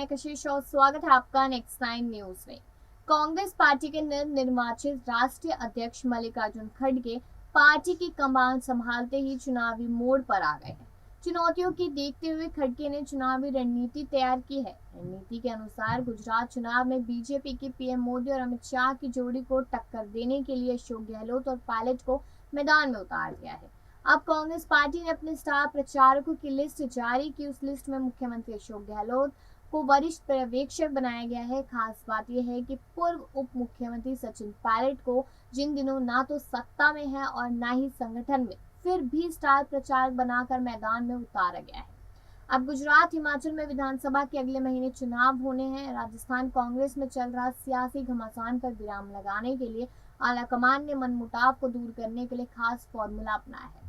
मैं कशिश और स्वागत है आपका नेक्स्ट 9 न्यूज में। कांग्रेस पार्टी के नवनिर्वाचित राष्ट्रीय अध्यक्ष मल्लिकार्जुन खड़गे पार्टी की कमान संभालते ही चुनावी मोड़ पर आ गए हैं। चुनौतियों की देखते हुए खड़गे ने चुनावी रणनीति तैयार की है। रणनीति के अनुसार गुजरात चुनाव में बीजेपी की पीएम मोदी और अमित शाह की जोड़ी को टक्कर देने के लिए अशोक गहलोत और पायलट को मैदान में उतार दिया है। अब कांग्रेस पार्टी ने अपने स्टार प्रचारकों की लिस्ट जारी की। उस लिस्ट में मुख्यमंत्री अशोक गहलोत को वरिष्ठ पर्यवेक्षक बनाया गया है। खास बात यह है कि पूर्व उप मुख्यमंत्री सचिन पायलट को जिन दिनों ना तो सत्ता में है और ना ही संगठन में, फिर भी स्टार प्रचारक बनाकर मैदान में उतारा गया है। अब गुजरात हिमाचल में विधानसभा के अगले महीने चुनाव होने हैं। राजस्थान कांग्रेस में चल रहा सियासी घमासान पर विराम लगाने के लिए आलाकमान ने मनमुटाव को दूर करने के लिए खास फॉर्मूला अपनाया है।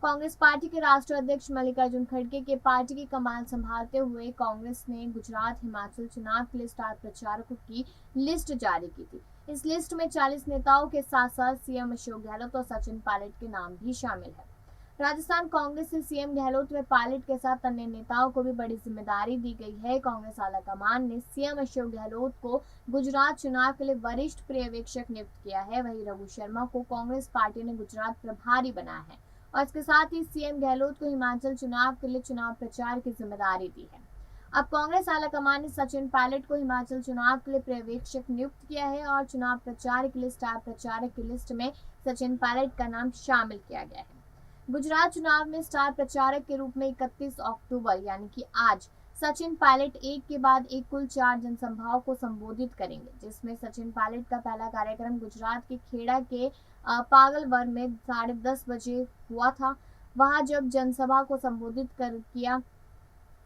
कांग्रेस पार्टी के राष्ट्रीय अध्यक्ष मल्लिकार्जुन खड़गे के पार्टी की कमान संभालते हुए कांग्रेस ने गुजरात हिमाचल चुनाव के लिए स्टार प्रचारकों की लिस्ट जारी की थी। इस लिस्ट में 40 नेताओं के साथ साथ सीएम अशोक गहलोत और सचिन पायलट के नाम भी शामिल है। राजस्थान कांग्रेस से सीएम गहलोत व पायलट के साथ अन्य नेताओं को भी बड़ी जिम्मेदारी दी गई है। कांग्रेस आलाकमान ने सीएम अशोक गहलोत को गुजरात चुनाव के लिए वरिष्ठ पर्यवेक्षक नियुक्त किया है। वहीं रघु शर्मा को कांग्रेस पार्टी ने गुजरात प्रभारी बनाया है और इसके साथ ही सीएम गहलोत को हिमाचल चुनाव के लिए चुनाव प्रचार की जिम्मेदारी दी है। अब कांग्रेस आलाकमान ने सचिन पायलट को हिमाचल चुनाव के लिए पर्यवेक्षक नियुक्त किया है और चुनाव प्रचार के लिए स्टार प्रचारक की लिस्ट में सचिन पायलट का नाम शामिल किया गया है। गुजरात चुनाव में स्टार प्रचारक के रूप में 31 अक्टूबर यानी कि आज सचिन पायलट एक के बाद एक कुल 4 जनसभाओं को संबोधित करेंगे, जिसमें सचिन पायलट का पहला कार्यक्रम गुजरात के खेड़ा के पागलवर में 10:30 बजे हुआ था। वहां जब जनसभा को संबोधित कर किया,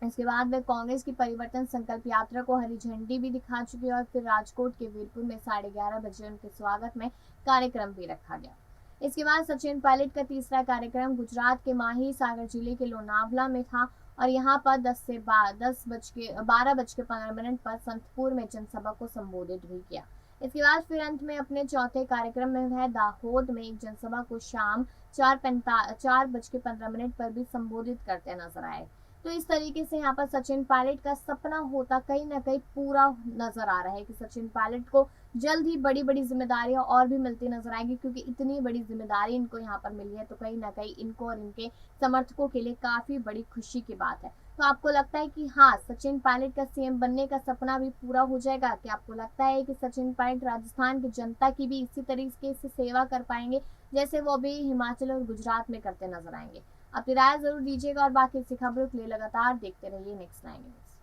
इसके बाद वे कांग्रेस की परिवर्तन संकल्प यात्रा को हरी झंडी भी दिखा चुके और फिर राजकोट के वीरपुर में 11:30 बजे उनके स्वागत में कार्यक्रम भी रखा गया। इसके बाद सचिन पायलट का तीसरा कार्यक्रम गुजरात के माही सागर जिले के लोनावला में था और यहां पर 12:15 पर संतपुर में जनसभा को संबोधित भी किया। इसके बाद फिर अंत में अपने चौथे कार्यक्रम में वह दाहोद में एक जनसभा को शाम 4:15 पर भी संबोधित करते नजर आए। तो इस तरीके से यहाँ पर सचिन पायलट का सपना होता कहीं ना कहीं पूरा नजर आ रहा है कि सचिन पायलट को जल्द ही बड़ी बड़ी जिम्मेदारियां और भी मिलती नजर आएंगी, क्योंकि इतनी बड़ी जिम्मेदारी इनको यहाँ पर मिली है तो कहीं ना कहीं इनको और इनके समर्थकों के लिए काफी बड़ी खुशी की बात है। तो आपको लगता है कि हाँ, सचिन पायलट का सीएम बनने का सपना भी पूरा हो जाएगा? क्या आपको लगता है कि सचिन पायलट राजस्थान की जनता की भी इसी तरीके से सेवा कर पाएंगे जैसे वो अभी हिमाचल और गुजरात में करते नजर आएंगे? अपनी राय जरूर दीजिएगा और बाकी ऐसी खबरों के लिए लगातार देखते रहिए नेक्स्ट 9 न्यूज।